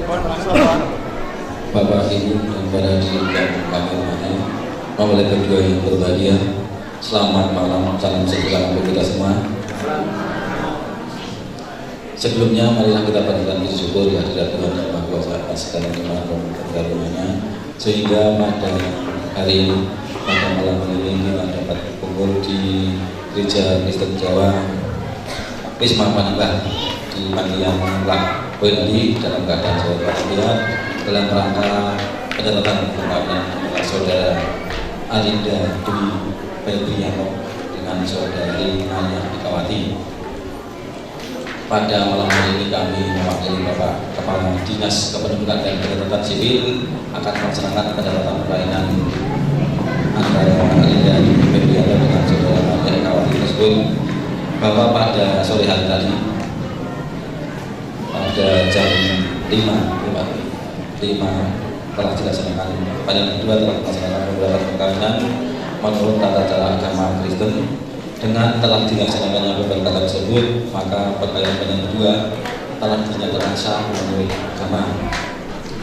Bapak, Ibu, dan para hadirin yang kami hormati, mempelai kedua yang berbahagia, selamat malam, salam sejahtera untuk kita semua. Sebelumnya, marilah kita panjatkan puji syukur di hadirat Tuhan Yang Maha Kuasa atas segala nikmat dan karunia-Nya, sehingga pada hari ini, pada malam ini kita dapat berkumpul di Gereja Kristen Jawa Wisma Panambah di Pandian Lak Boyolali dalam keadaan sehat walafiat dalam rangka penyertaan perkawinan saudara Arinda Dwi Febrianto dengan saudari Maria Ikawati. Pada malam hari ini kami mewakili Bapak Kepala Dinas Kependudukan dan Catatan Sipil akan melaksanakan penyertaan perkawinan antara Arinda Dwi Febrianto dengan saudara Maria Ikawati tersebut, bahwa pada sore hari tadi pada jam 5 telah dilaksanakan, panjang kedua telah dilaksanakan beberapa perkawinan menurut tata cara agama Kristen. Dengan telah dilaksanakannya beberapa tersebut, maka perkawinan kedua telah dinyatakan sah menurut agama,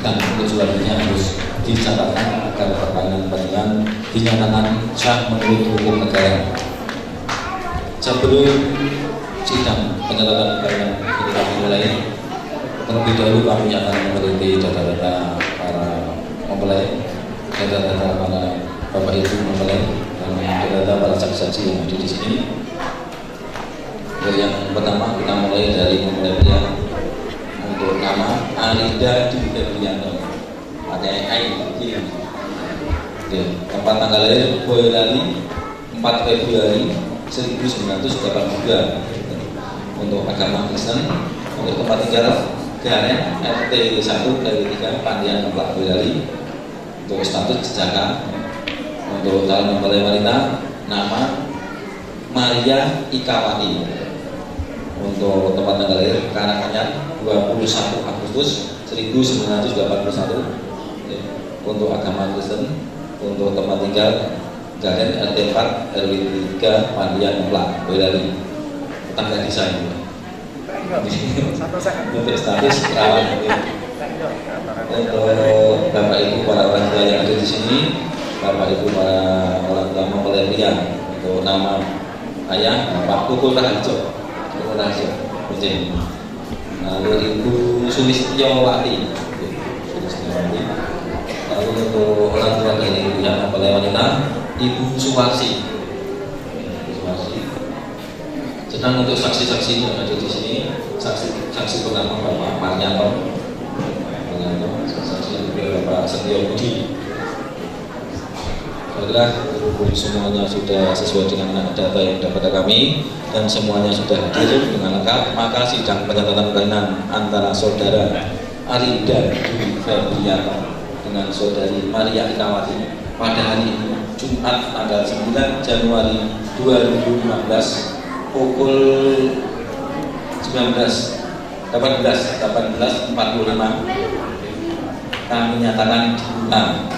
dan untuk selanjutnya harus dicatatkan agar perkawinan dinyatakan sah menurut hukum negara. Sebelum sidang penyertaan perkawinan ini kami mulai, terlebih dahulu kami akan meneliti data-data para mempelai, data-data para bapak ibu mempelai, dan data-data para saksi-saksi yang ada di sini. Yang pertama kita mulai dari mempelai pria untuk nama Arinda Dwi Febrianto, pakai I. Tempat tanggal lahir Boyolali 4 Februari 1982 untuk agama Kristen. Untuk tempat tinggal Garen RT 1 dari 3 Pandian Lak Boyolali. Untuk status jejaka. Untuk calon mempelai wanita nama Maria Ikawati. Untuk tempat tanggal lahir Karanganyar 21 Agustus 1981 untuk agama Kristen. Untuk tempat tinggal Garen RT 4 RW 3 Pandian Lak Boyolali, tetangga desa ini. Untuk status perawat. Untuk bapak ibu para orang tua yang ada di sini, bapak ibu para orang tua mempelai pria, untuk nama ayah Pak Pukul Raharjo, lalu ibu Sulistiawati. Lalu untuk orang tua dari yang mempelai wanita, Ibu Suwarsi. Sedang untuk saksi-saksi yang ada di sini, saksi pertama Bapak Marnyanto, saksi kedua Bapak Setio Budi. Setelah semuanya sudah sesuai dengan data yang dapat kami dan semuanya sudah hadir dengan lengkap, maka sidang penyertaan perkawinan antara saudara Arinda Dwi Febrianto dengan saudari Maria Ikawati pada hari ini Jumat tanggal 9 Januari 2015 pukul 18.45 kami nyatakan dibuka.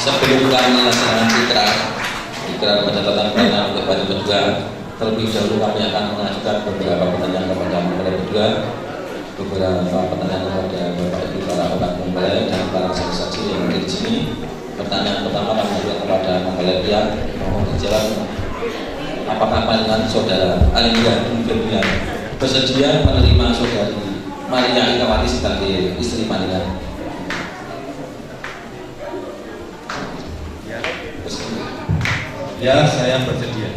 Sebelum kami melaksanakan ikrar pencatatan perkawinan untuk pada kedua, terlebih dahulu kami akan mengajukan beberapa pertanyaan kepada mempelai kedua, beberapa pertanyaan kepada bapak ibu para orang mempelai dan para saksi-saksi yang ada di sini. Pertanyaan pertama kami ajukan kepada mempelai pria, mohon dijawab, apakah panjenengan saudara Arinda Dwi Febrianto bersedia menerima saudari Maria Ikawati sebagai istri panjenengan? Ya, saya bersedia.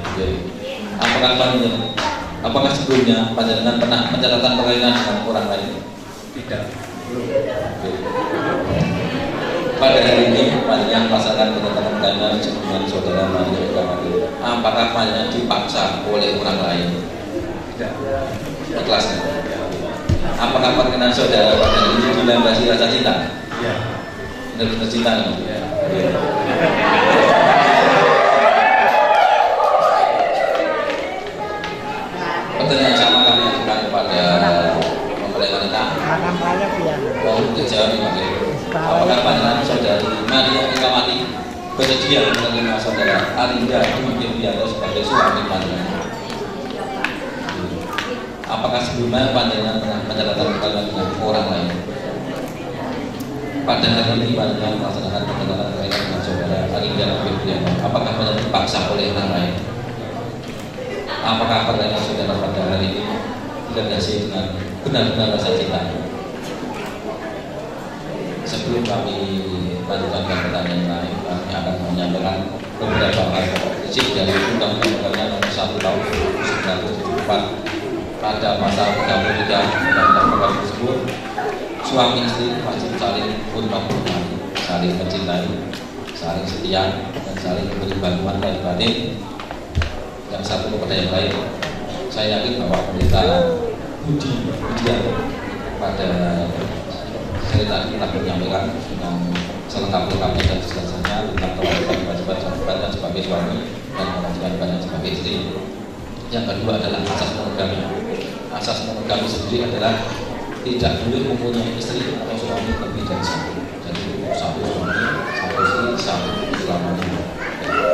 Apakah sebelumnya panjenengan pernah mencatatkan perkawinan dengan orang lain? Tidak. Pada hari ini panjenengan melaksanakan penyertaan perkawinan dengan saudara Maria Ikawati. Apakah panjenengan dipaksa oleh orang lain? Tidak. Ikhlas. Apakah perkawinan saudara pada hari ini dilandasi rasa cinta? Iya. Benar-benar cinta? Iya. Pertanyaan sama kami ajukan kepada mempelai wanita. Mohon dijawab ini. Apakah panjenengan saudari Maria Ikawati bersedia menerima saudara Arinda Dwi Febrianto sebagai suami panjenengan? apakah sebelumnya panjenengan pernah mencatatkan perkawinan dengan orang lain? Pada hari ini panjenengan melaksanakan pencatatkan perkawinan dengan saudara Arinda Febrianto. Apakah panjenengan dipaksa oleh orang lain? Apakah perkawinan saudara pada hari ini dilandasi dengan benar-benar rasa cinta? Sebelum kami lanjutkan pertanyaan yang lain, kami akan menyampaikan beberapa hal prinsip dari Undang-Undang Perkawinan Nomor 1 Tahun 1974. Pada pasal 33 Undang-Undang Perkawinan tersebut, suami istri wajib saling menghormati, saling mencintai, saling setia, dan saling memberi bantuan lahir batin yang satu kepada yang lain. Saya yakin bahwa pendeta Budian pada cerita kita menyampaikan dengan selengkap-lengkapnya dan sejelasnya tentang kewajiban sebagai suami dan kewajiban sebagai istri. Yang kedua adalah asas monogami. Asas monogami sendiri adalah tidak boleh mempunyai istri atau suami lebih dari satu. Jadi satu suami, satu istri, satu selamanya.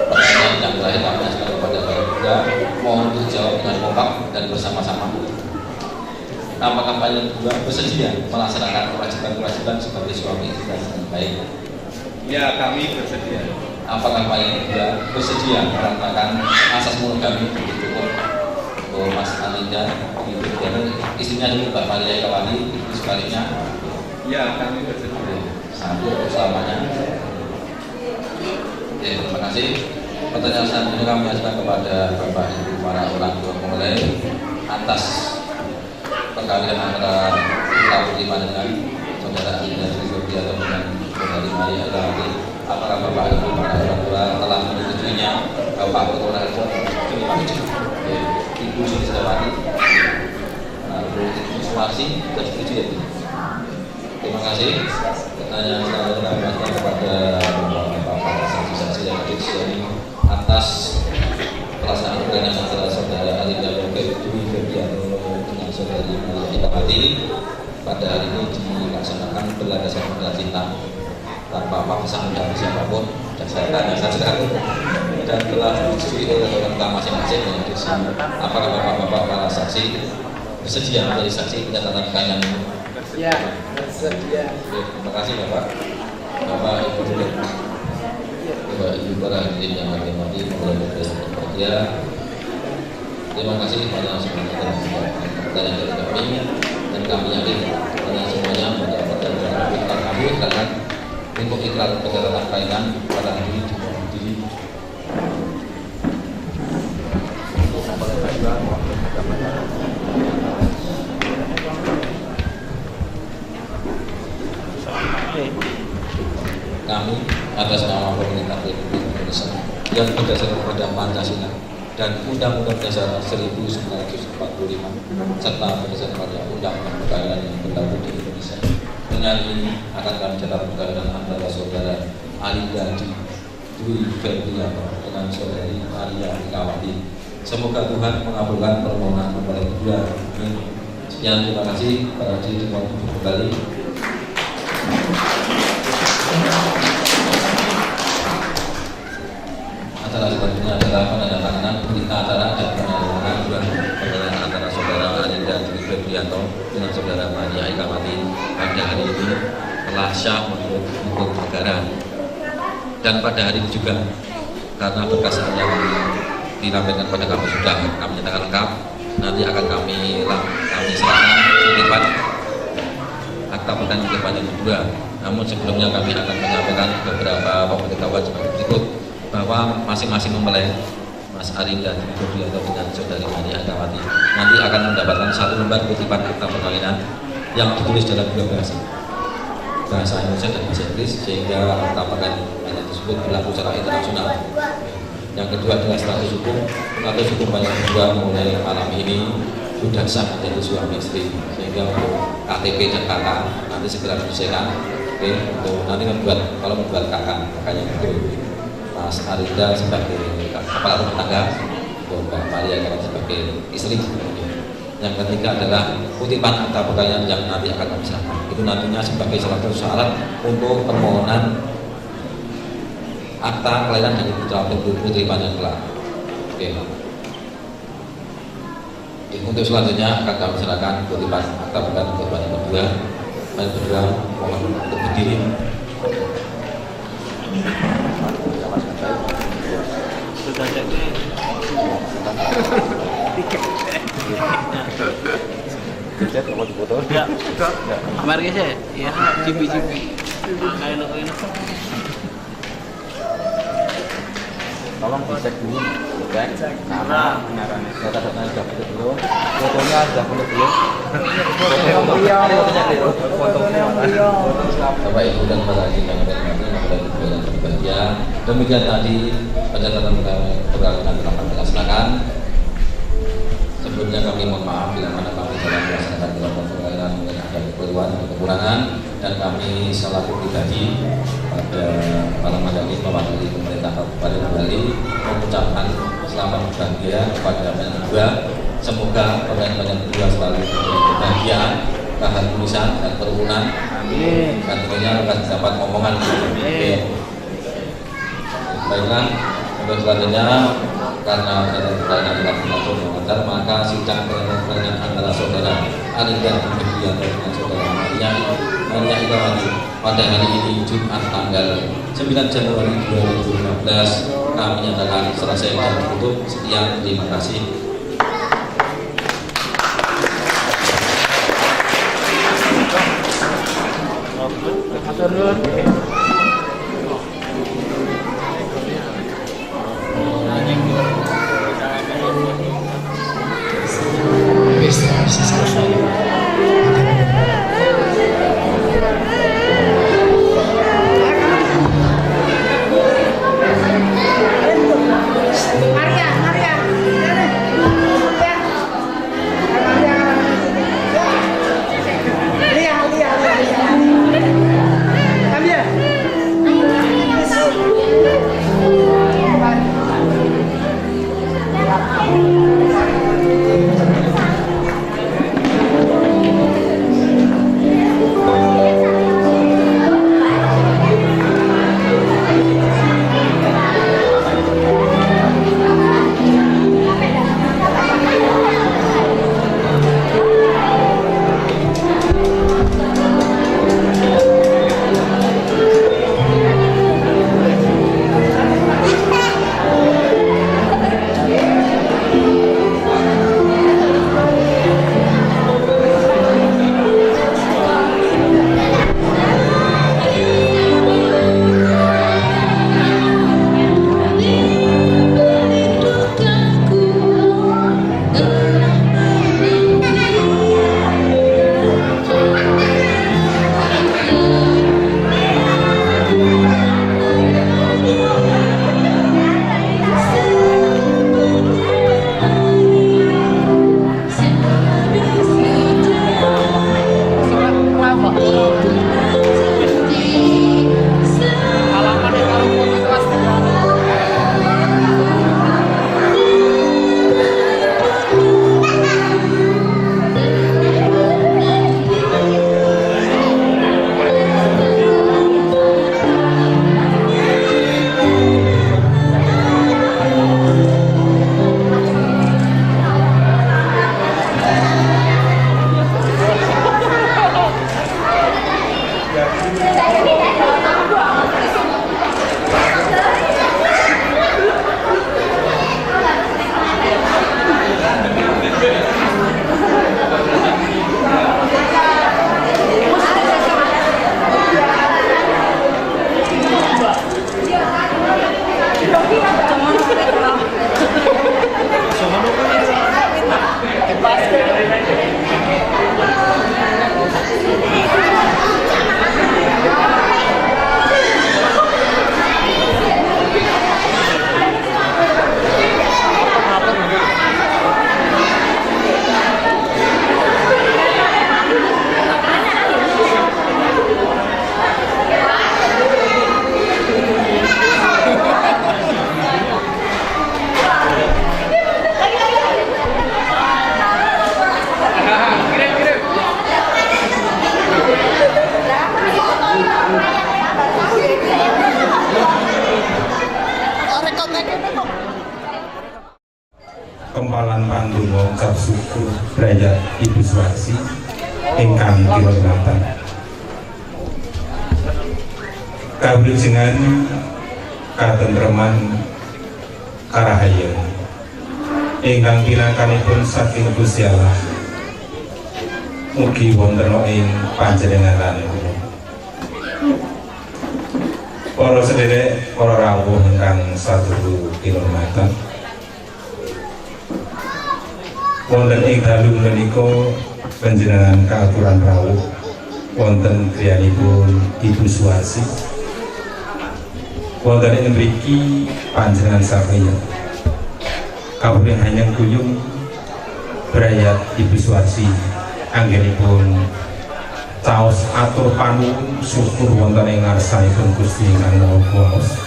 Pertanyaan yang terakhir kami ajukan kepada Bapak Buddha, mohon dijawab dengan kompak dan bersama-sama. Apakah panjenengan berdua bersedia melaksanakan kewajiban-kewajiban sebagai suami istri dengan baik? Ya, kami bersedia. Apakah panjenengan berdua bersedia melaksanakan asas monogami cukup? Oh, Mas Alinda, istrinya dulu Mbak Maria Kawali, sebaliknya? Ya, kami bersedia. Satu selamanya. Oke, terima kasih. Pertanyaan selanjutnya kami ajukan kepada Bapak Ibu para orang tua mulai atas perkawinan antara putra putri panjenengan saudara Alinda Febrianto dengan saudari Maria Kawali. Apakah Bapak Ibu para orang tua telah menyetujuinya? Bapak Ketua Ibu Sulisdawati, lalu Ibu Sumarsi, sudah setuju ya? Terima kasih. Pertanyaan selanjutnya kami ajukan kepada Bapak saksi-saksi yang hadir di sini atas pelaksanaan perkawinan antara saudara Alinda Febrianto dengan saudari Maria Kawali pada hari ini dilaksanakan berlandaskan pada cinta tanpa paksaan dari siapapun. Dan saya tanya saja dan telah disetujui oleh orang tua masing-masing yang di sini. Apakah bapak-bapak para saksi bersedia menjadi saksi penyatakan perkawinan? Ya, bersedia. Terima kasih Bapak. Bapak Ibu dulu. Bapak Ibu para hadirin yang kami hormati, mulai berbahagia. Terima kasih kepada semuanya dan dari kami, dan kami yakin karena semuanya mendapatkan perhatian kami karena untuk ikrar pencatatan perkawinan pada hari ini diri. Kami atas nama pemerintah Republik Indonesia yang berdasarkan pada Pancasila dan Undang-Undang Dasar 1945 serta berdasarkan pada Undang-Undang Perkawinan yang berlaku di Indonesia. Dengan ini akan kami catat perkawinan antara saudara Alinda Dwi Febrianto dengan saudari Maria Kawali. Semoga Tuhan mengabulkan permohonan mempelai berdua. Sekian, terima kasih. Para hadirin kembali. Acara selanjutnya adalah penandatanganan berita acara dan penandatanganan perkawinan antara saudara Alinda Dwi Febrianto dengan saudara Maria Kawali pada hari ini telah syah menurut hukum negara. Dan pada hari ini juga karena berkas yang dirampaikan pada kami sudah kami nyatakan lengkap, nanti akan kami serahkan kutipan akta perkawinan kepada kedua. Namun sebelumnya kami akan menyampaikan beberapa pemberitahuan sebagai berikut, bahwa masing-masing mempelai Mas Arinda Dwi Febrianto dengan saudari Maria Kawali nanti akan mendapatkan satu lembar kutipan akta perkawinan yang ditulis dalam dua bahasa Indonesia dan bahasa Inggris, sehingga akta perkawinan tersebut berlaku secara internasional. Yang kedua adalah status hukum yang kedua mulai malam ini sudah sah menjadi suami istri, sehingga untuk KTP dan KK nanti segera diselesaikan. Oke, untuk nanti kalau membuat kakaknya itu Mas Arinda sebagai kepala rumah tangga, Mbak Maria Kawali sebagai istri. Yang ketiga adalah kutipan akta perkawinan yang nanti akan kami serahkan. Itu nantinya sebagai salah satu syarat untuk permohonan akta kelahiran dari putra putri panjang kelak. Oke. Untuk selanjutnya akan kami serahkan kutipan akta pekan kepada berdua. Kalian berdua mohon untuk berdiri. Kamar guys ya? Iya, cipi-cipi. Tolong dicek dulu, cek nama, data-datanya sudah betul belum, fotonya sudah betul belum, Bapak Ibu dan para hakim yang berbahagia, demikian tadi pencatatan perkawinan telah kami laksanakan. Sebelumnya kami mohon maaf bila mana kami dalam melaksanakan perkawinan mungkin ada kekeliruan dan kekurangan, dan kami selaku pribadi pada malam hari ini mewakili pemerintah Kabupaten Bali mengucapkan selamat berbahagia kepada penyanyi berdua. Semoga penyanyi berdua selalu diberi kebahagiaan, keharmonisan dan kerukunan. Amin. Dan tentunya akan dapat omongan. Amin. Baiklah, untuk selanjutnya karena pertanyaan telah berlangsung dengan lancar, maka sidang pertanyaan antara saudara Ali dan Ibu dengan saudara Maria Irawati pada hari ini Jumat tanggal 9 Januari 2015 kami nyatakan selesai dan tutup. Sekian, terima kasih. Maria. kempalan pandonga ucap syukur brayat Ibu Suwarsi ingkang dirahmatan. Kawilujengan katentreman karahayan ingkang pinakanipun saking Gusti Allah mugi wonten ing panjenengan. Para sederek, para rawuh ingkang saduhu kinurmatan, wonten ing dalu menika panjenengan kaaturan rawuh wonten griyanipun Ibu Suwarsi. Wonten ing mriki panjenengan sakaya kawula hanyang kuyung brayat Ibu Suwarsi anggenipun caos atur panuwun syukur wonten ing ngarsanipun Gusti Ingkang Maha Kuwasa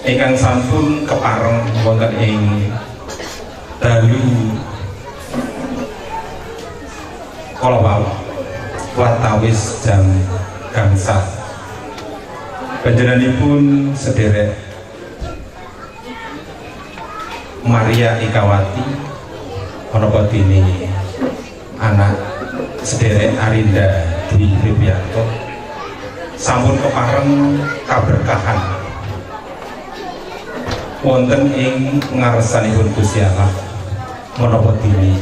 ingkang sampun kepareng wonten ing dalu kalawau watawis jam gangsal. Panjenenganipun sederek Maria Ikawati menapa dene anak sederek Arinda Dwi Pribiyanto sampun kepareng kaberkahan wonten ing ngarsanipun Gusti Allah menapa dene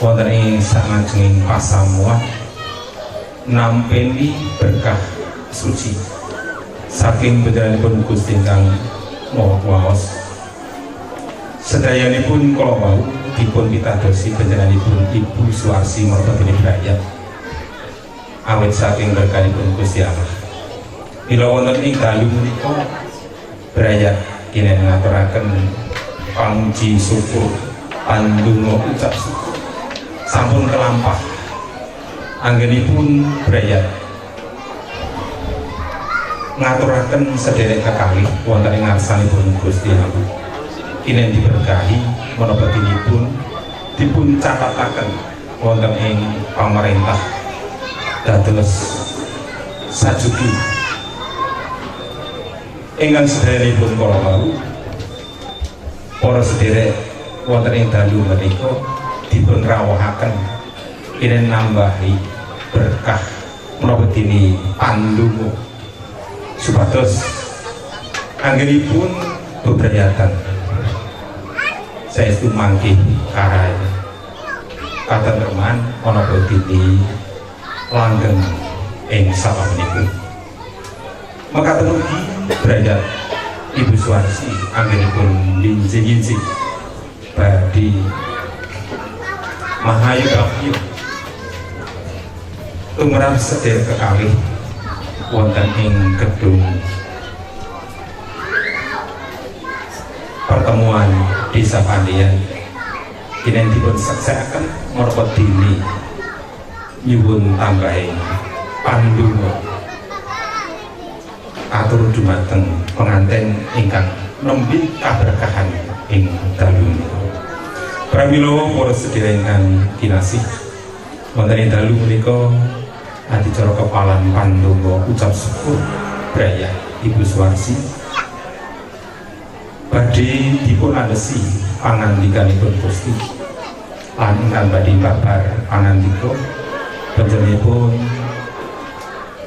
wonten ing sangajenging pasamuan nampi berkah suci saking panjenenganipun Gusti Ingkang Maha Kuwasa. Sedayanipun kala wau dipun pitadosi panjenenganipun Ibu Suwarsi mertobine brayat awit saking berkahipun Gusti Allah. Mila wonten ing dalu menika brayat kene ngaturaken panguji syukur pandonga ucap syukur sampun kelampah anggenipun brayat ngaturaken sederek kekalih wonten ing ngarsanipun Gusti Allah. Kinen diberkahi menapa dipun catataken wonten ing pamarentah dados sajugi ingkang sederekipun kala wau para sederek wonten ing dalu menika dipun rawuhaken kinen nambahi berkah menapa dene pandonga supados anggenipun bebrayatan saestu mangke karai katentreman ana bodine langgeng ing salamenipun. Mekaten ugi brayat Ibu Suwarsi anggenipun linjing-linjing badhe mahayu rahayu tumrap sederek kekalih wonten ing gedung pertemuan Desa Pandian kinen dipun saksakaken menapa dene nyuwun tambahing pandonga atur dumateng penganten ingkang nembe kaberkahan ing dalu menika. Pramila para sedherek ingkang kinasih wonten ing dalu menika adicara kepalan pandonga ucap syukur brayat Ibu Suwarsi badhe dipun andhesi pangandikanipun Gusti lan ingkang badhe babar panandika panjenenganipun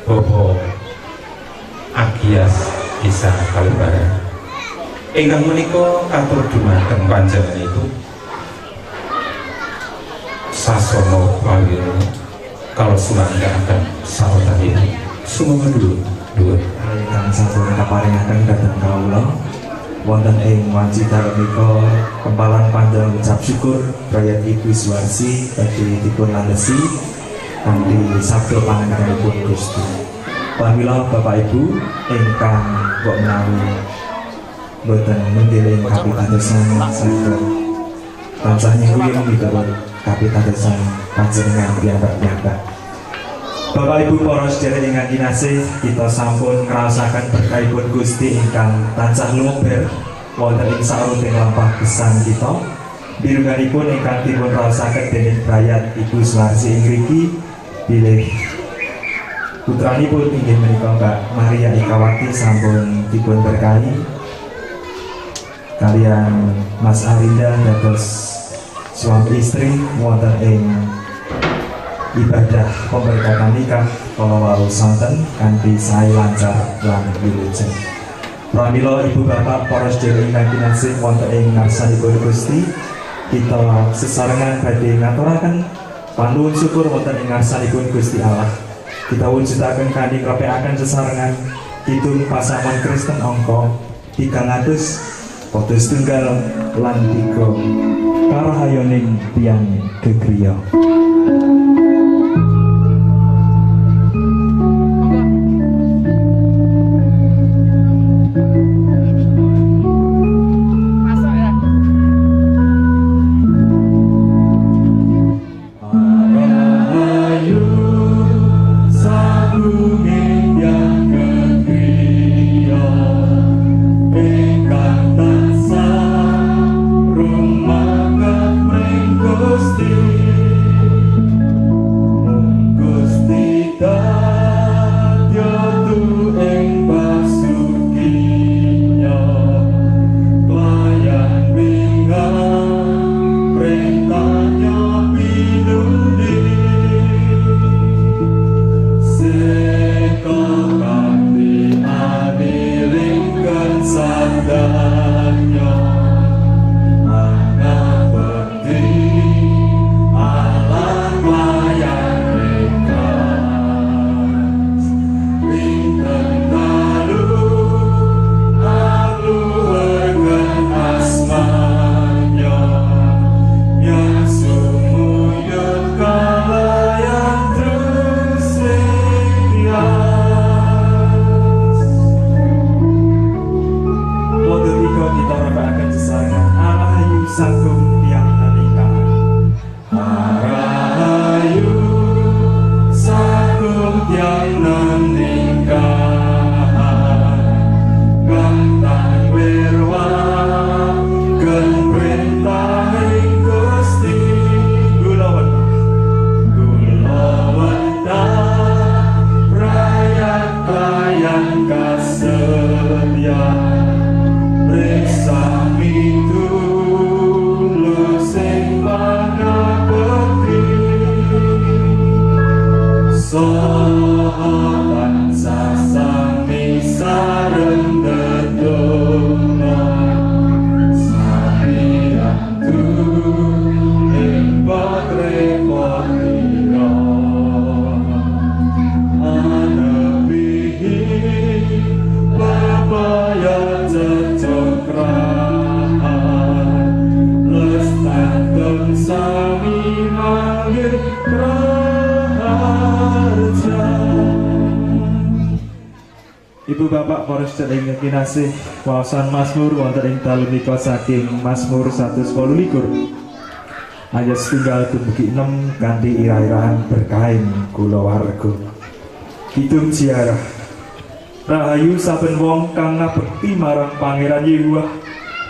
Bapak Agias Desa Kalibara ingkang menika katur dumateng panjenenganipun sasana pawirana kalau sumanggaken saotanipun sumangga dhuwur ingkang sampun kaparingaken dhateng kawula wonten ing wanci dalu menika kempalan pandonga ucap syukur brayat Ibu Suwarsi badhe dipun landhesi kanthi sabda pangandikanipun Gusti. Pramila Bapak Ibu ingkang kok menawi boten mendeling kapitadosan saged tansah nyuwun miturut kapitadosan panjenengan piyambak-piyambak. Bapak Ibu para sedherek ingkang kinasih, kita sampun ngraosaken berkahipun Gusti ingkang tansah lumer wonten ing saurunting lampah gesang kita. Birunganipun ingkang dipun raosaken dening brayat Ibu Suwarsi ing mriki bilih putranipun inggih menika Mbak Maria Ikawati sampun dipun berkahi kalian Mas Arinda dados suami istri wonten ing ibadah pemberkatan nikah kala wau santen kanthi sae lancar lan wilujeng. Pramila ibu bapak para sedherek ingkang kinasih wonten ing ngarsanipun Gusti, kita sesarengan badhe ngaturaken panuwun syukur wonten ing ngarsanipun Gusti Allah. Kita wujudaken kanthi ngrepekaken sesarengan kidung pasaman Kristen angka 300 padha setunggal lan 3 karahayoning tiyang gegriya. Ibu bapak para sedherek ingkang kinasih, waosan Mazmur wonten ing dalu menika saking Mazmur 128 ayat 1 dumugi 6 kanthi irah-irahan berkahin kulawarga. Kidung ziarah. Rahayu saben wong kang ngabekti marang Pangeran Yehuwa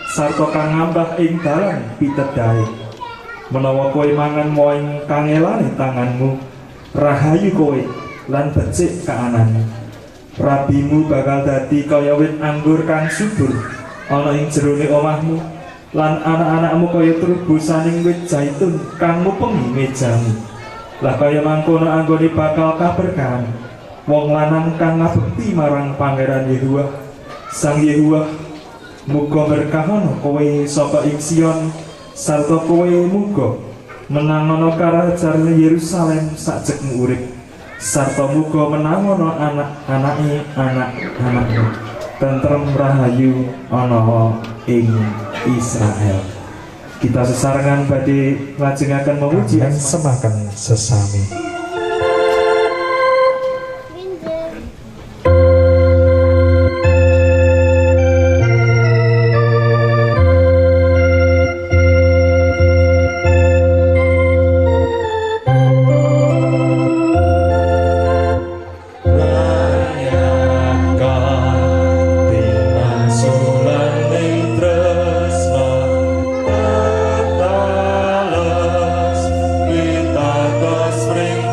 sarta kang ngambah ing dalan pitedhae. Menawa kowe mangan moing kangelane tanganmu, rahayu kowe lan becik kaanane. Rabimu bakal dadi kaya wit anggur kang subur ana ing jerone omahmu, lan anak-anakmu kaya trubusaning wit zaitun kang mupengi mejamu. Lah kaya mangkono anggone bakal kaberkahan wong lanang kang ngabekti marang Pangeran Yehuwa. Sang Yehuwa muga berkahono kowe saka ing Sion, sarta kowe muga menangono karajan Yerusalem sajekmu urip, sarta muga menangono anak-anakmu tentrem rahayu ana ing Israel. Kita sesarengan badhe lajengaken memuji lan semaken sesami. Spring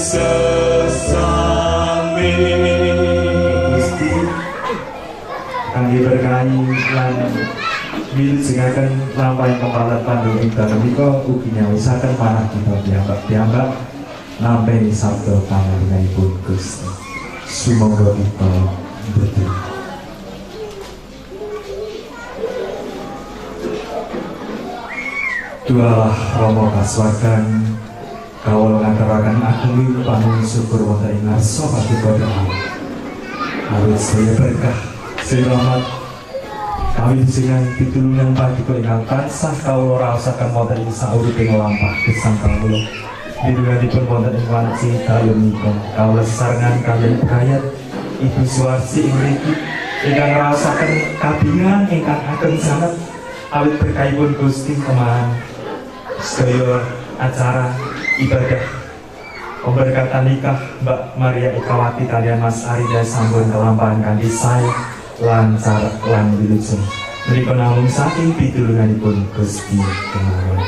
sesami Gusti kangge berkahi lan wilujengaken lampahing kepalat pandung ing dalem menika ugi nyawisaken manah kita piyambak nampi sabda pangaringanipun Gusti. Sumangga kita ndedonga. Dualah Rama kasuwargan kawula ngaturaken ageng panuwun syukur wonten ing ngarsa paduka Allah. Awit saya berkah selamat kawilujengan pitulungan paduka ingkang tansah kawula raosaken wonten ing sauriping lampah gesang kawula. Bidunganipun wonten ing wanci dalem menika kawula sesarengan kaliyan brayat Ibu Suwarsi ing mriki ingkang raosaken kabingan ingkang ageng sanget awit berkahipun Gusti kemahan sedaya acara ibadah pemberkatan nikah Mbak Maria Ikawati kalian Mas Arida sampun kelampahan kanthi sae lancar lan wilujeng menika namung saking pitulunganipun Gusti kemawon.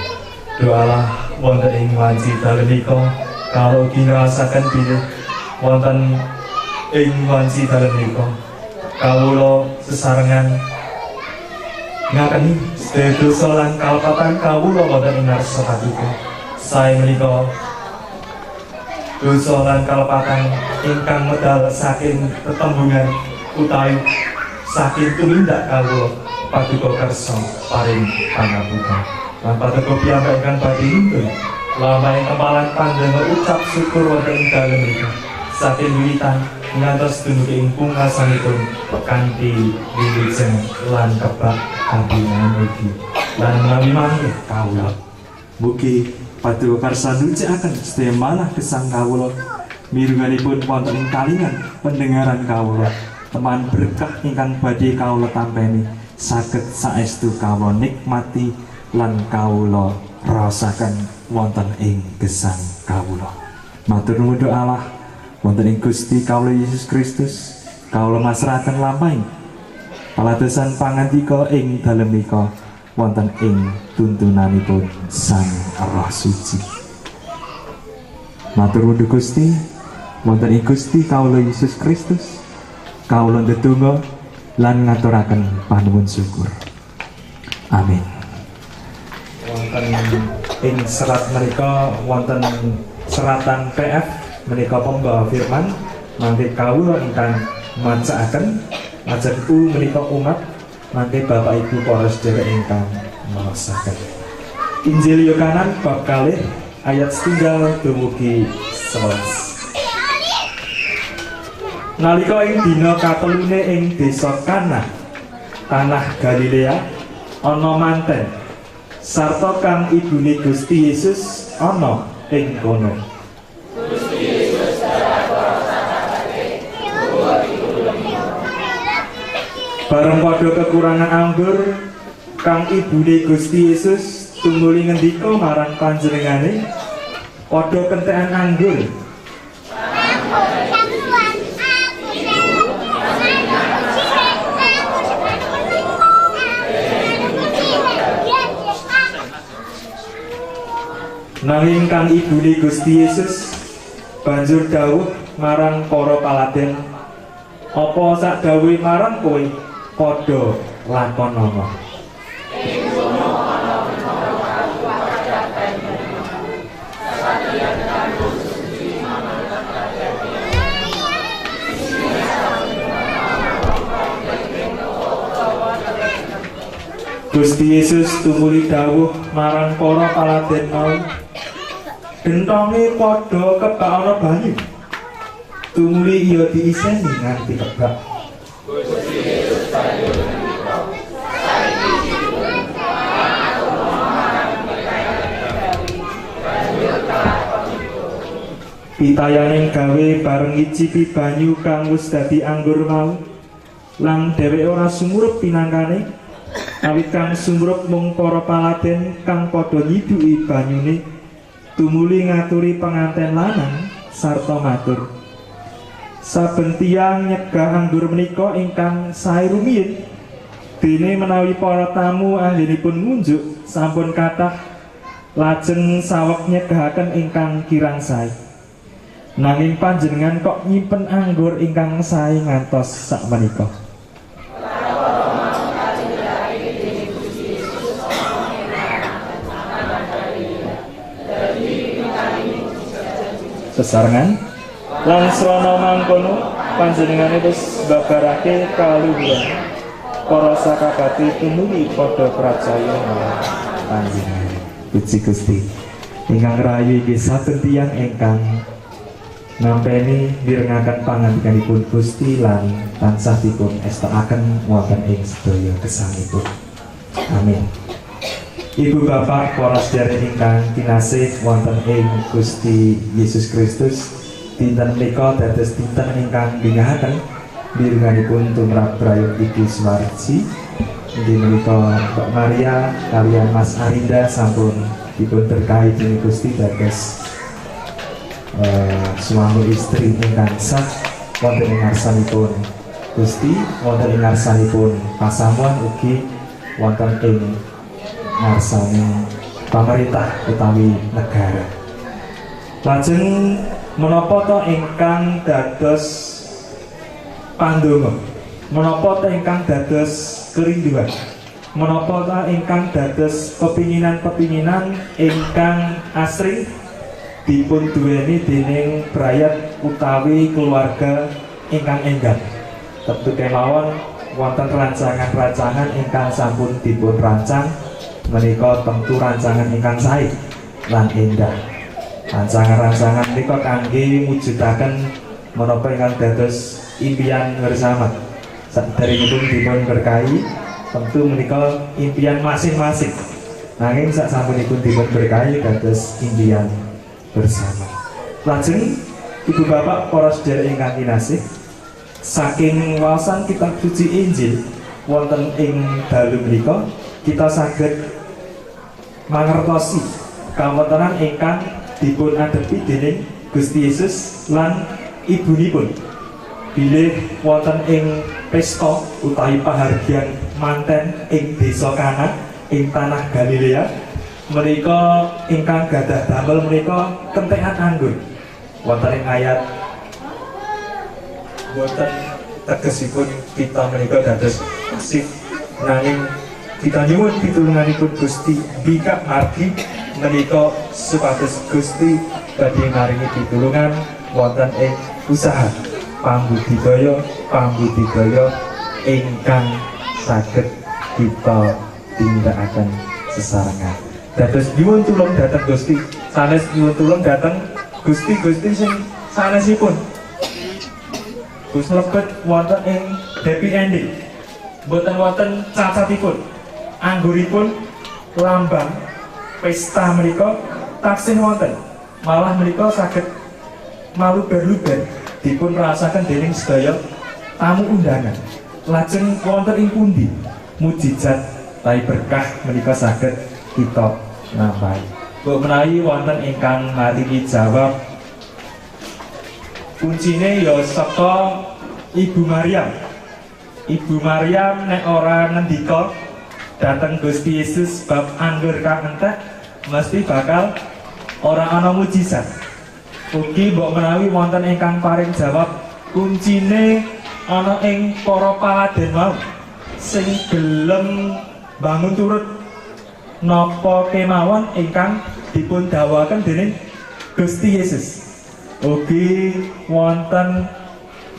Doalah wonten ing wanci dalem menika kalau ngrasaken bilih wonten ing wanci dalem menika kawula sesarengan ngakeni sedoso lan kalepatan kawula wonten ing ngarsa paduka. Sae menika dosa lan kalepatan ingkang medal saking tetembungan utawi saking tumindak kawula paduka kersa paring pangapunten. Lan paduka piyambak ingkang badhe nuntun lampahing kempalan pandang ucap syukur wonten ing dalem menika saking wiwitan ngantos dumugi ing pungkasanipun kanthi wilujeng lan kebak kabingan ugi lan menawi manggih kawula mugi paduka karsa nucikaken sedaya manah gesang kawula mirunganipun wonten ing kalingan pendengaran kawula teman berkah ingkang badhe kawula tampeni saged saestu kawula nikmati lan kawula rasaken wonten ing gesang kawula. Matur nuwun Allah wonten ing Gusti kawula Yesus Kristus kawula masrahaken lampahing paladosan pangandika ing dalem menika wonten ing tuntunanipun Sang Roh Suci. Matur nuwun Gusti wonten ing Gusti kawula Yesus Kristus kawula ndedonga lan ngaturaken panuwun syukur. Amin. Wonten ing serat menika wonten seratan PF menika pembawa firman mangke kawula ingkang macaaken lajeng menika umat mangke Bapak Ibu para sedherek ingkang maosaken. Injil Yohanes bab kalih ayat 1 dumugi 11. Nalika ing dina katelune ing desa Kana tanah Galilea ana manten sarta kang ibune Gusti Yesus ana ing kono. Bareng padha kekurangan anggur kang ibune Gusti Yesus tumuli ngendika marang panjenengane padha kentekan anggur. Nanging kang ibune Gusti Yesus banjur dawuh marang para paladen, apa sak dawuhe marang kowe padha lakonana. Gusti Yesus tumuli dawuh marang para paladen mau, gentonge padha kebak ana banyu. Tumuli iya diiseni nganti kebak. Gusti Yesus banjur ngendika, saiki pitayaning gawe bareng ngicipi banyu kang wis dadi anggur mau, lan dheweke ora sumurup pinangkane, awit kang sumurup mung para paladen kang padha nyiduki banyune. Tumuli ngaturi penganten lanang sarta matur, saben tiyang nyegah anggur menika ingkang sae rumiyin, dene menawi para tamu anggenipun ngunjuk sampun kathah lajeng saweg nyegahaken ingkang kirang sae. Nanging panjenengan kok nyimpen anggur ingkang sae ngantos sakmenika. Sesarengan lan srana mangkono panjenengan wis babarake kaluhuran para sakabate tumuli padha pracaya marang panjenengan. Puji Gusti. Ingkang rahayu inggih saben tiyang ingkang nampeni mirengaken pangandikanipun Gusti lan tansah dipun estakaken wonten ing sedaya gesangipun. Amin. Ibu bapak para sedherek ingkang kinasih wonten ing Gusti Yesus Kristus, dinten menika dados dinten ingkang binggahaken mirenganipun tumrap brayut Ibu Suwarsi. Inggih menika Mbak Maria kalian Mas Arinda sampun dipun berkahi dening Gusti dados suami istri ingkang sah wonten ing ngarsanipun Gusti, wonten ing ngarsanipun pasamuan ugi wonten ing ngarsane pemerintah utawi negara. Lajeng menapa ta ingkang dados pandonga? Menapa ta ingkang dados kerinduan? Menapa ta ingkang dados pepinginan-pepinginan ingkang asring dipun duweni dening brayat utawi keluarga ingkang enggal? Tentu kemawon wonten rancangan-rancangan ingkang sampun dipun rancang menika tentu rancangan ingkang sae lan endah. Rancangan-rancangan menika kangge mujudaken menapa ingkang dados impian bersama. Saderengipun dipun berkahi tentu menika impian masing-masing. Nanging sasampunipun dipun berkahi dados impian bersama. Lajeng Ibu Bapak para sedherek ingkang kinasih, saking waosan kitab suci Injil wonten ing dalu menika kita saged mangertosi kawontenan ingkang dipun adepi dening Gusti Yesus lan ibunipun bilih wonten ing pesta utawi pahargyan manten ing desa Kana ing tanah Galilea. Menika ingkang gadah damel menika kentekan anggur wonten ing ayat boten tegesipun kita menika dados asih nanging kita nyuwun pitulunganipun Gusti bikak margi menika supados Gusti badhe maringi pitulungan wonten ing usaha pambudidaya ingkang saged kita tindakaken sesarengan. Dados nyuwun tulung dhateng Gusti, sanes nyuwun tulung dhateng Gusti sing sanesipun Gus lebet wonten ing happy ending, boten wonten cacatipun. Angguripun lambang pesta menika taksih wonten, malah menika saged maluber-luber dipun rasaken dening sedaya tamu undangan. Lajeng wonten ing pundi mujizat lai berkah menika saged kita nambahi. Mbok menawi wonten ingkang maringi jawab kuncine ya saka Ibu Maryam. Ibu Maryam nek ora ngendika dateng Gusti Yesus bab anggur kang entek mesti bakal ora ana mujizat. Ugi mbok menawi wonten ingkang paring jawab kuncine ana ing para paladen mau sing gelem bangun turut napa kemawon ingkang dipun dawuhaken dening Gusti Yesus. Ugi wonten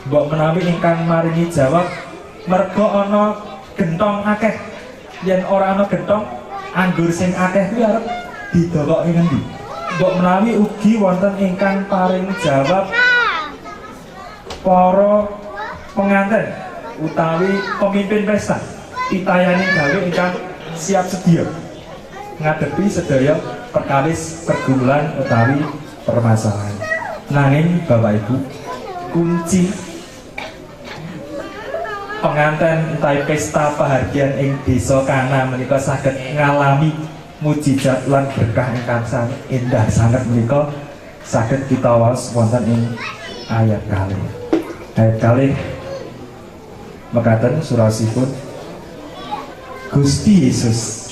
mbok menawi ingkang maringi jawab merga ana gentong akeh. Yen ora ana gentong, anggur sing akeh kuwi arep didokoke ngendi? Mbok menawi ugi wonten ingkang paring jawab para penganten utawi pemimpin pesta pitayane gawe ingkang siap sedia ngadepi sedaya perkawis pergumulan utawi permasalahan. Nanging Bapak Ibu, kunci penganten utawi pesta pahargyan ing desa Kana menika saged ngalami mujizat lan berkah ingkang sanget indah sanget menika saged kita waos wonten ing ayat kalih. Ayat kalih mekaten surasipun Gusti Yesus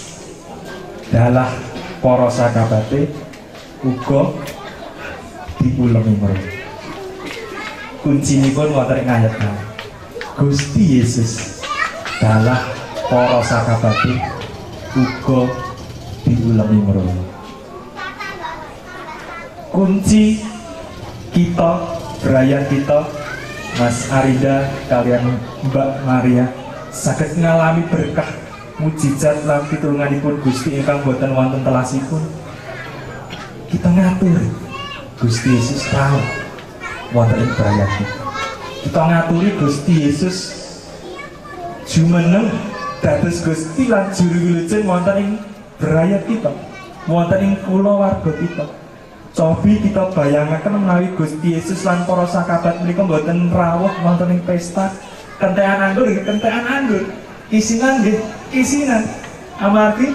dalah para sakabate uga diulemi mriki. kuncinipun wonten ing ayat 6. Gusti Yesus dalah para sakabate uga diulemi mrono. Kunci kita, berayat kita, Mas Arida kalian Mbak Maria saged ngalami berkah mujizat lan pitulunganipun Gusti ingkang boten wonten telasipun. Kita ngatur Gusti Yesus tahu wonten ing berayat kita ngaturi Gusti Yesus jumeneng dados Gusti lan juru wilujeng wonten ing berayat kita, wonten ing kulawarga kita. Cobi kita bayangaken menawi Gusti Yesus lan para sakabat menika mboten rawuh wonten ing pesta kentekan anggur, isinan nggih, isinan. Amargi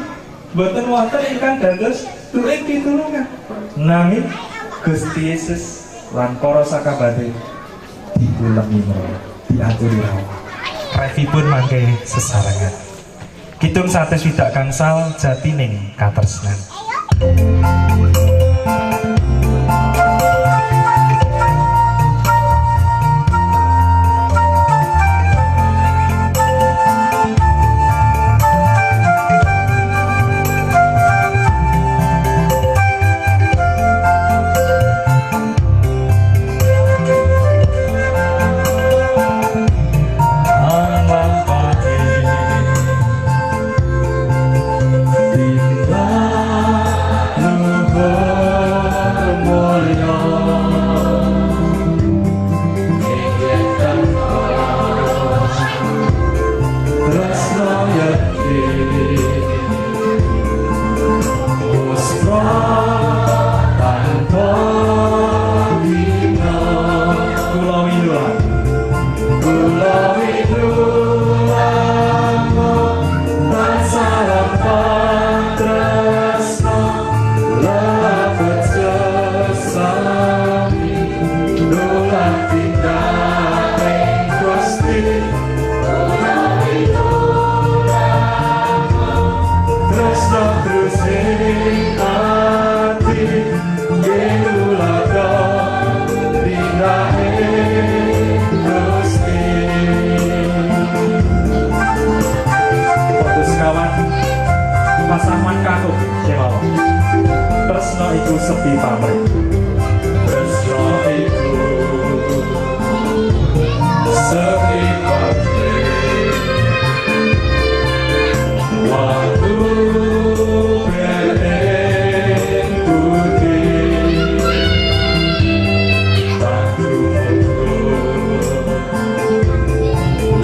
mboten wonten ingkang dados turing pitulungan. Nanging Gusti Yesus lan para sakabate diulemi menawi diaturi rawuh. Revipun mangke sesarengan. Kidung 160 gangsal jatining katresnan. Pasaman kakuk kemawon. Tresna iku sepi pamrih. Tresna iku sepi pamrih. Waktu bereng putih Tandu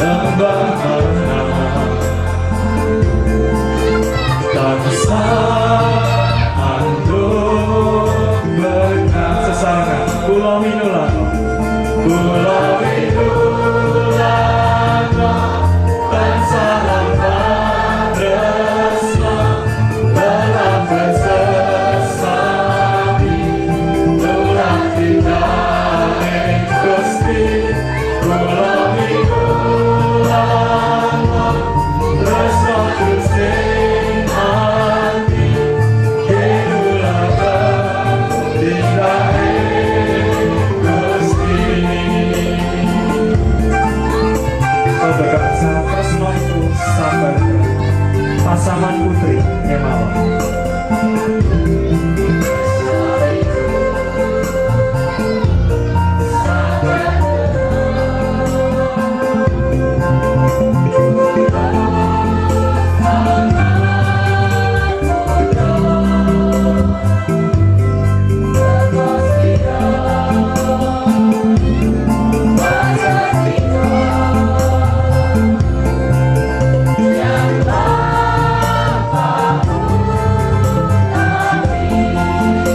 lembah sesarengan kula winulana tansah lampah tresna dalam bersesami tulah kita ing Gusti kula winulana tresna Gusti pasaman putri kemawon.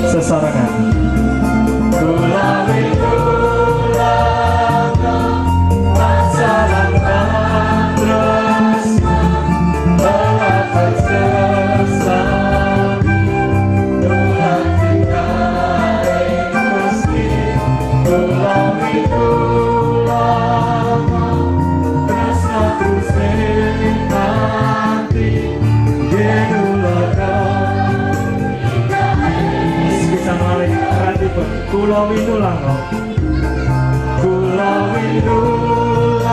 Sesarengan kula winulana tansah lampah tresna dalam bersesami tulah kita ing Gusti kula winulana tresna Gusti ati kula winulana kula winulana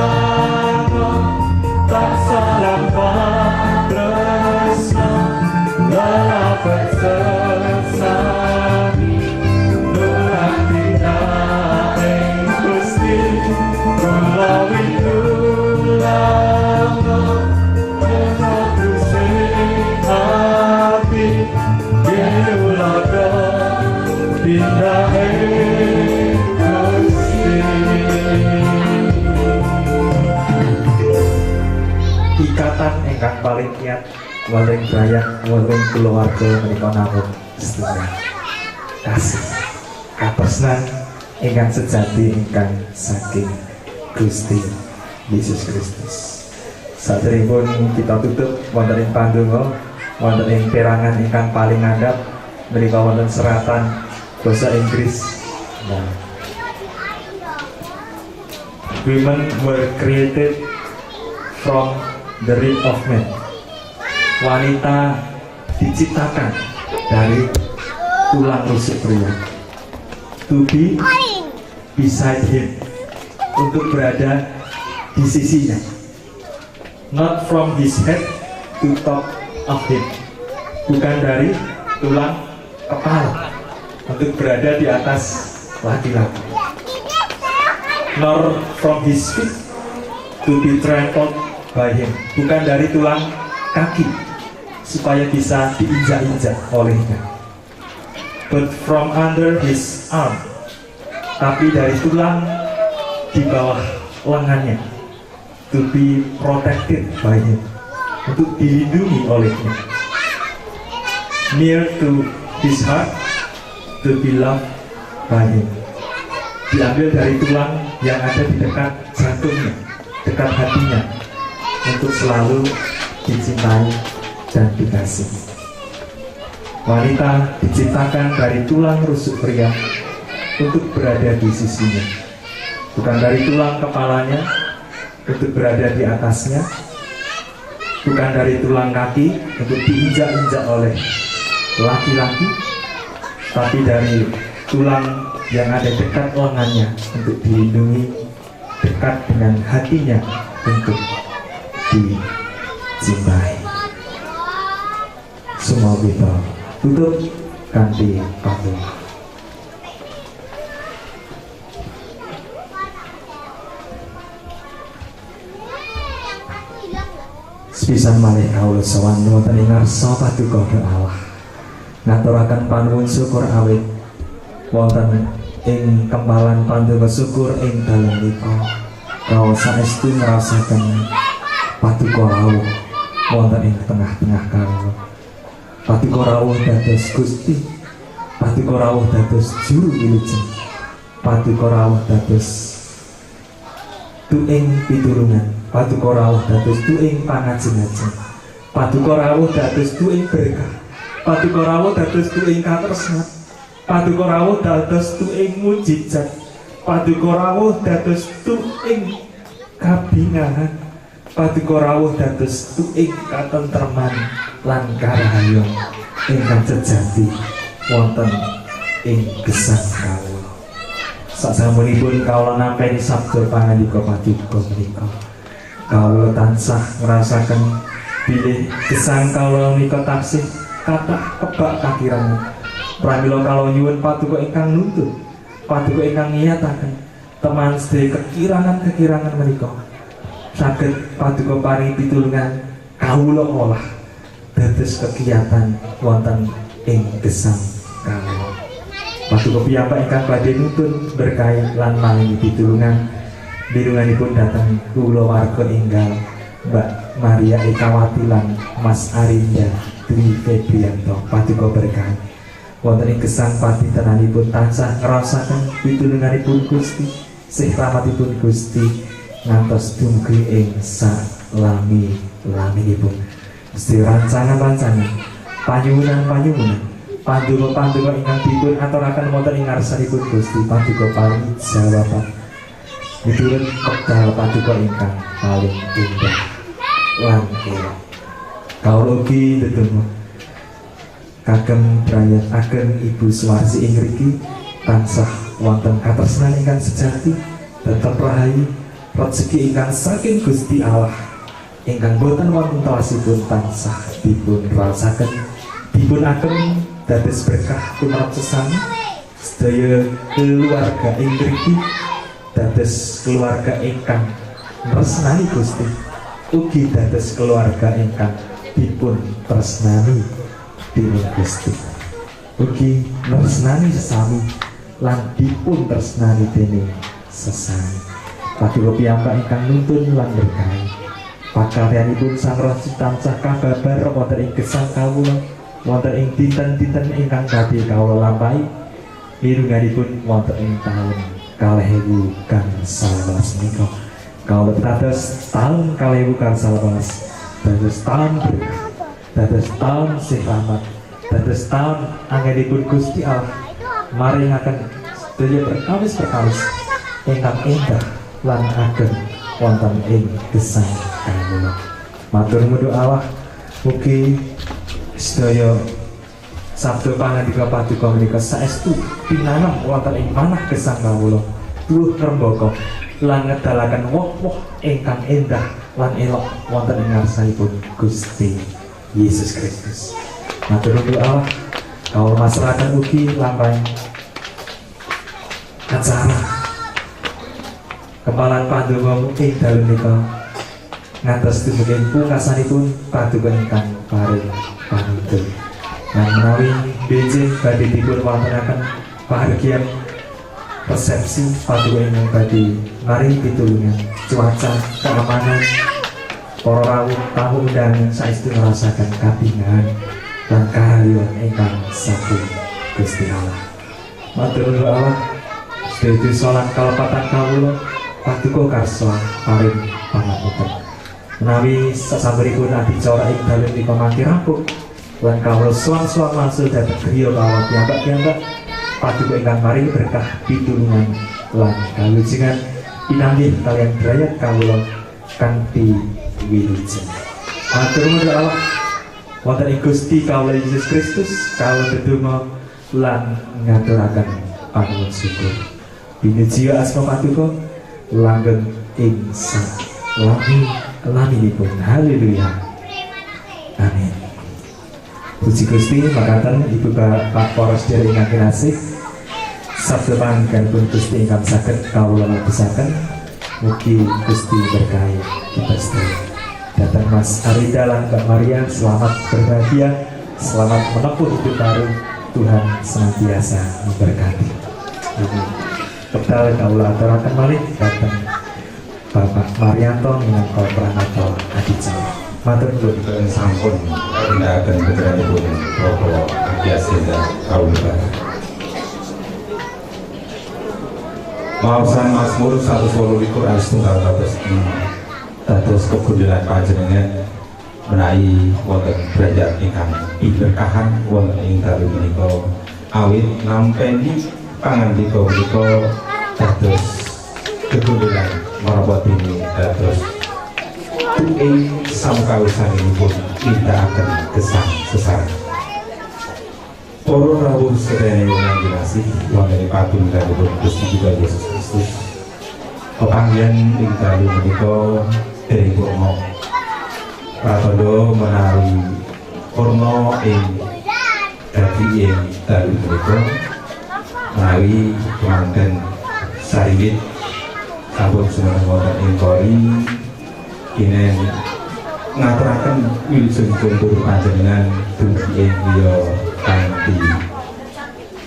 tansah lampah tresna lelapet sesami nurhatina ing Gusti kula winulana menaku sing ati winulana pindah ing Gusti. Ikatan ingkang paling kiat waling brayat waling keluarga menika namung setunggal kasih katresnan ingkang sejati ingkang saking Gusti Yesus Kristus. Saderengipun kita tutup wonten ing pandonga wonten ing perangan ingkang paling ngandhap menika wonten seratan basa Inggris. Nah, women were created from the rib of man. Wanita diciptakan dari tulang rusuk pria. To be beside him, untuk berada di sisinya. Not from his head to top of him, bukan dari tulang kepala, untuk berada di atas laki-laki. Nor from his feet to be trampled by him, bukan dari tulang kaki supaya bisa diinjak-injak olehnya. But from under his arm, tapi dari tulang di bawah lengannya. To be protected by him, untuk dilindungi olehnya. Near to his heart, to be loved by him. Diambil dari tulang yang ada di dekat jantungnya, dekat hatinya, untuk selalu dicintai dan dikasihi. Wanita diciptakan dari tulang rusuk pria untuk berada di sisinya, bukan dari tulang kepalanya untuk berada di atasnya, bukan dari tulang kaki untuk diinjak-injak oleh laki-laki, tapi dari tulang yang ada dekat lengannya untuk dilindungi, dekat dengan hatinya untuk dicintai. Semua kita tutup kanthi pandonga. Sepisan malih kawula sowan wonten ing ngarsa paduka Allah. Ngaturaken panuwun syukur awit wonten ing kempalan pandonga syukur ing dalem nika kawula saestu ngrasaken paduka rawuh wonten ing tengah-tengah kawula. Paduka rawuh dados Gusti, paduka rawuh dados juru wilujeng, paduka rawuh dados tuing pitulungan, paduka rawuh dados tuing pangajeng-ajeng, paduka rawuh dados tuing berkah, paduka rawuh dados tuing katresnan, paduka rawuh dados tuing mujijat, paduka rawuh dados tuing kabingahan, paduka rawuh dados tuing katentreman lan karahayon ingkang sejati wonten ing gesang kawula. Sasampunipun kawula nampi sabda pangandika paduka menika, kawula tansah ngrasaken bilih gesang kawula menika taksih kathah kebak kakiranipun. Pramila kawula nyuwun paduka ingkang nuntun, paduka ingkang ngiyataken teman sedaya kekirangan-kekirangan menika saged paduka paring pitulungan kawula olah dados kegiatan wonten ing gesang kawula. Paduka piyambak ingkang badhe nuntun berkahi lan maringi pitulungan birunganipun dhateng kula warga enggal Mbak Maria Ekawati lan Mas Arinda Dwi Febrianto. Paduka berkahi wonten ing gesang patitenanipun tansah ngrasaken pitulunganipun Gusti, sih rahmatipun Gusti ngantos dumugi ing salami-laminipun. Gusti rancangan-rancangan panyuwunan-panyuwunan pandonga-pandonga ingkang dipun aturaken wonten ing ngarsanipun Gusti, paduka paring jawaban miturut wekdal paduka ingkang paling indah lan elok. Kawula ugi ndedonga kagem brayat ageng Ibu Suwarsi ing mriki tansah wonten katresnan ingkang sejati, tetep rahayu rezeki ingkang saking Gusti Allah ingkang boten wonten tawasipun tansah dipun raosaken dipun agem dados berkah tumrap sesami sedaya keluarga ing mriki dados keluarga ingkang tresnani Gusti ugi dados keluarga ingkang dipun tresnani dening Gusti ugi tresnani sesami lan dipun tresnani dening sesami paduka piyambak ingkang nuntun lan berkahi pakaryanipun Sang Rasi tansah kababar wonten ing gesang kawula wonten ing dinten-dinten ingkang badhe kawula lampahi mirunganipun wonten ing taun 2019 menika kawula dados taun 2019 dados taun berkah dados taun sing rahmat dados taun anggenipun Gusti Allah maringaken sedaya perkawis-perkawis ingkang endah lan ageng wonten ing gesang kawula. Matur nuwun Allah mugi sedaya sabda pangandika paduka menika saestu pinanem wonten ing manah gesang kawula tuwuh rembaka lan ngedalaken woh-woh ingkang endah lan elok wonten ing ngarsanipun Gusti Yesus Kristus. Matur nuwun Allah kawula masrahaken ugi lampahing acara Kempalan Pandonga ing dalu menika ngantos dumugi pungkasanipun paduka ingkang paring panuntun. Lan menawi BJ badhe dipun wontenaken pahargyan resepsi paduka ingkang badhe maring pitulungan cuaca keamanan para rawuh tamu undangan saestu ngrasaken kabingahan lan kahayon ingkang saking Gusti Allah. Matur nuwun Allah sedaya salat kalepatan kawula paduka karsa paring pangapunten. Menawi sasampunipun adicara ing dalu menika mangke rampung lan kawula suwang-suwang langsung dhateng griya kawula piyambak-piyambak paduka ingkang maring berkah pitulungan lan kalujengan pinanggih kaliyan drayat kawula kanthi wilujeng. Matur nuwun Allah wonten ing Gusti kawula Yesus Kristus kawula ndedonga lan ngaturaken panuwun syukur. Pinuji asma paduka langgeng ing laminipun. Haleluya. Amin. Puji Gusti makaten Ibu Bapak para sedherek ingkang kinasih sabda pangandikipun Gusti ingkang saged kawula ladosaken mugi Gusti berkahi kita sedaya. Datang Mas Arida lan Mbak Maria selamat berbahagia selamat menempuh hidup baru Tuhan senantiasa memberkati. Amin. Ketal kawula aturaken malih dhateng Bapak Marianto minangka pranata adicara. Matur nuwun sampun tindakan putripun Bapak Adiasenda kawula. Maosan Mazmur 128 ayat 1 dados kegundelan panjenengan menawi wonten derajat ingkang diberkahan wonten ing dalu menika awit nampi pangandika menika dados kegundelan marabot ini dados ing samkawisanipun nindakaken gesang sesarengan. Para rawuh sedherek ingkang kinasih wonten ing patunggalipun Gusti Yesus Kristus. Pepanggihan ing dalu menika dereng purna. Pratandha menawi purna ing dadi ing dalu menika menawi kemanten sariwit sampun semanten wonten ing kori kinen ngaturaken wilujeng kuntur panjenengan dumugi ing griya kanthi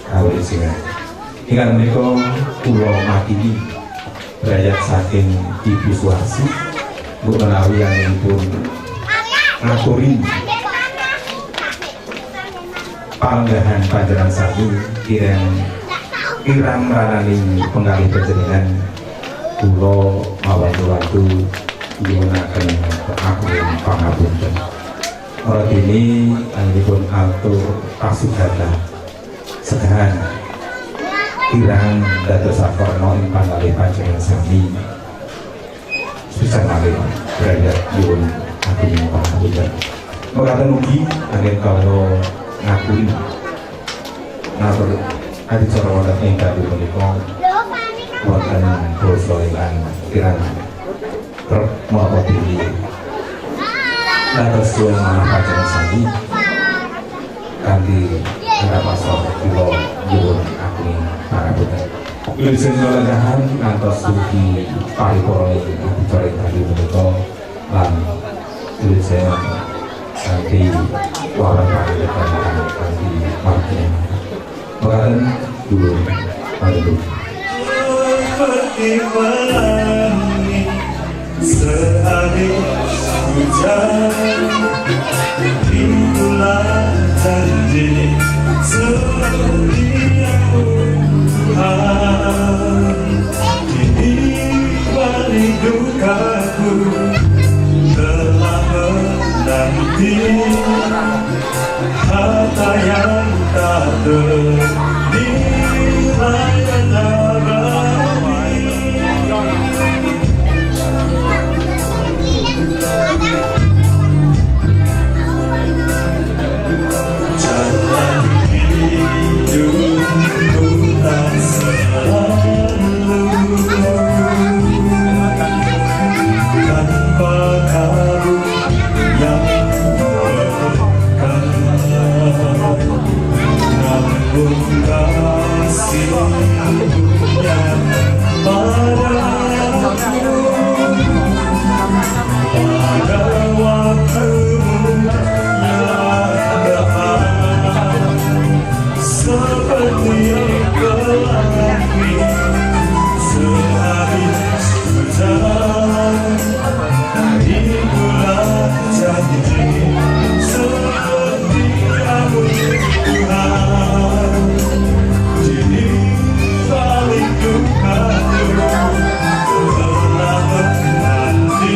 kawilujengan. Ingkang menika kula makili brayat saking Ibu Suwarsi menawi anggenipun ngaturi panggahan panjenengan sami kirang ranani penggalih panjenengan kula mawantu-wantu nyuwunaken agung pangapunten. Ora dene anggenipun atur pasugatan sedahan kirang dados sakarna ing panggalih panjenengan sami susah malih brayat nyuwun agung pangapunten. Mekaten ugi anggen kawula ngakuni ngatur adicara wonten ing dalu menika wonten basa ingkang kirang kerep menapa diri dados suwe manah panjenengan sami kanthi pasal kula nyuwun ageng pangapunten. Lajeng lelahan ngantos dugi paripurna acara kali menika lan lajeng kanthi waran panjenengan kanthi margin. Mekaten dulur panjenengan. Seperti pelangi sehabis hujan, itulah janji setiamu Tuhan. Di balik dukaku telah menanti harta yang tak ternilai dan abadi. Jalan hidupku tak selalu tanpa kamu yang berkah, namun kasihmu yang padaku pada waktumu yang tepat, seperti pelangi sehabis hujan. Itulah janji setiamu Tuhan. Di balik dukaku telah menanti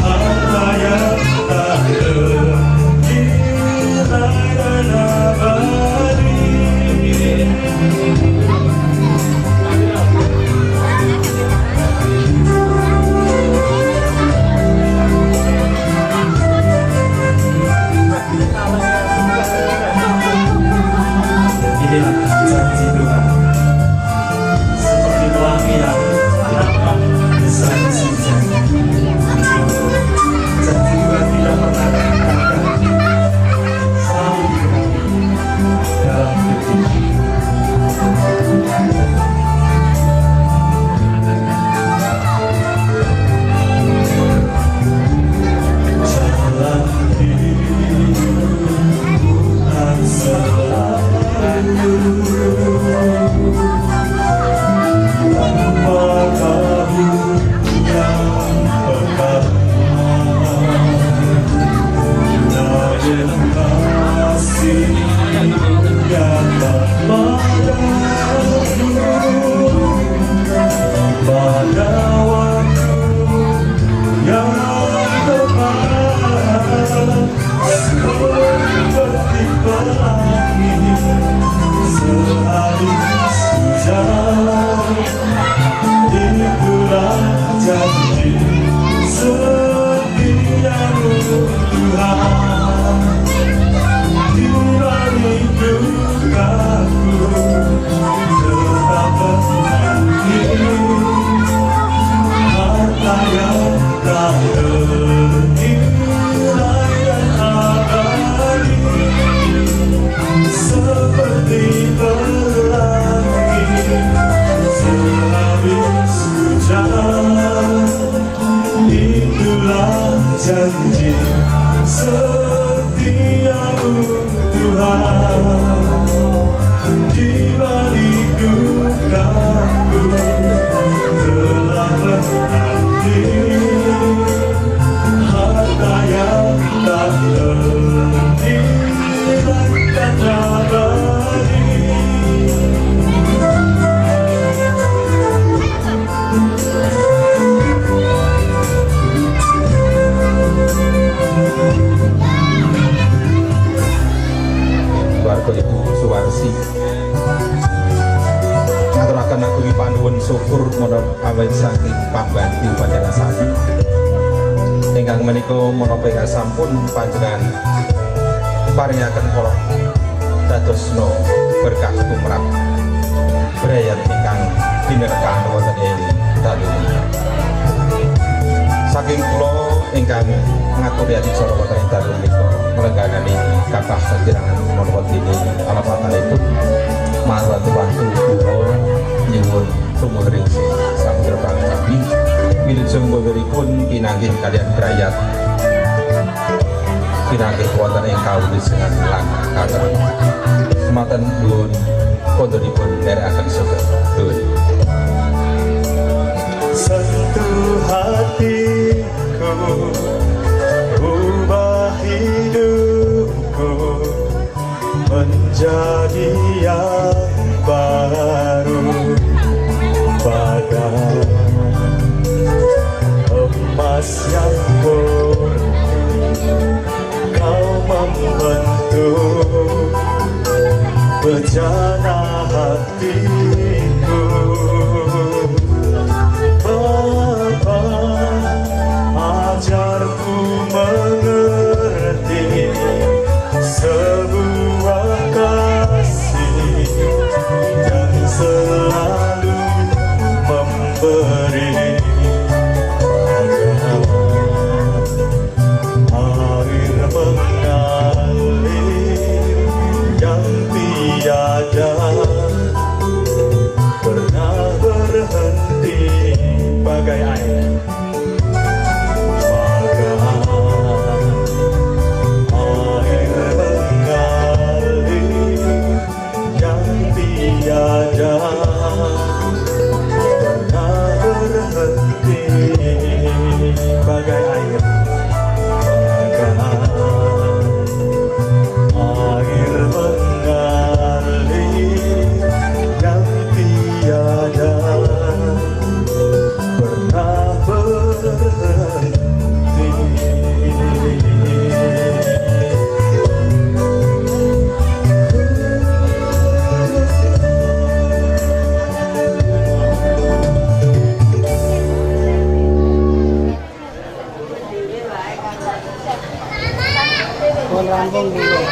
harta yang tak ternilai dan abadi. Inilah janji Tuhan, seperti pelangi yang dapat sehabis hujan. Janji Tuhan tidak pernah gagal, selalu digenapi dalam hidup kita. Jalan hidupku tak selalu tanpa kamu yang pertama, namun kasih yang tak padaku pada waktu yang tepat, seperti pelangi sehabis hujan. Itulah janji setiamu Tuhan. Di balik dukaku tetap menanti harta yang tak ternilai dan abadi, seperti pelangi sehabis hujan. Itulah janji setiamu Tuhan. Di balik dukaku telah menanti harta yang tak ternilai dan abadi. Keluarga Ibu Suwarsi ngaturaken agungi panuwun syukur menapa awit saking pambantu panjenengan sami ingkang menika menapa ingkang sampun panjenengan paringaken kula dadosna berkah tumrap brayat ingkang dinerkakan wonten ing dalu. Saking kula ingkang ngaturi adicara wonten ing dalu menika melengganani kathah sajirangan menapa dene alamatipun marwantu kula nyuwun tumurun samudra pangkabi wilujeng boyoripun pinanggih kalian brayat pinanggih wonten ing kawulisengan lan kathah sematen nuwun kondonipun nderekaken sugeng nuwun. Sentuh hatiku, ubah hidupku menjadi yang baru, bagai emas yang murni. Kau membentuk bejana hatiku. Bapa, ajarku mengerti sebuah kasih yang selalu memberi air mengalir yang tiada pernah berhenti bagai air. Air mengalir yang tiada pernah berhenti bagai air. Air mengalir yang tiada pernah berhenti. Rampung dulu.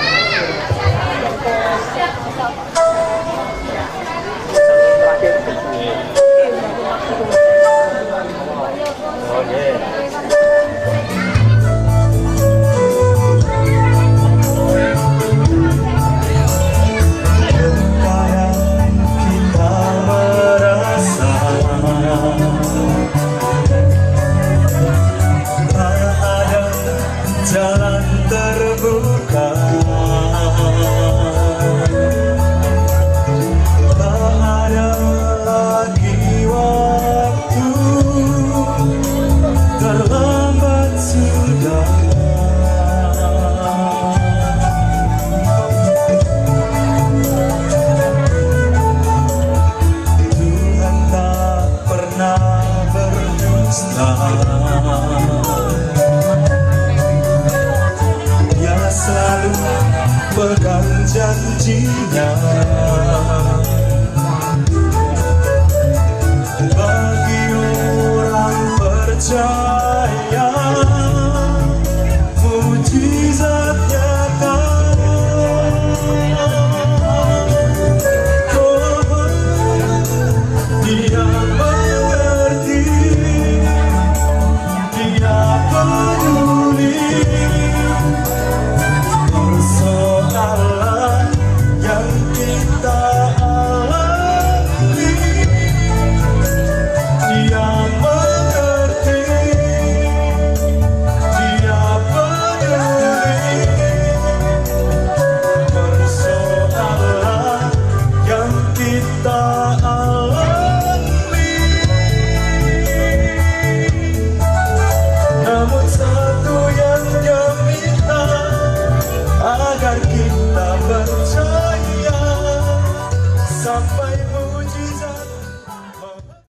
Sekarang kita merasa tak ada jalan terbuka, tak ada lagi waktu, terlambat sudah. Tuhan tak pernah berdusta, Dia selalu pegang janjinya. Bagi orang percaya, mujizat nyata. Oh, Dia mengerti, Dia peduli persoalan yang kita alami. Dia mengerti, Dia peduli persoalan yang kita alami. Namun satu yang Dia minta, agar kita percaya sampai mujizat.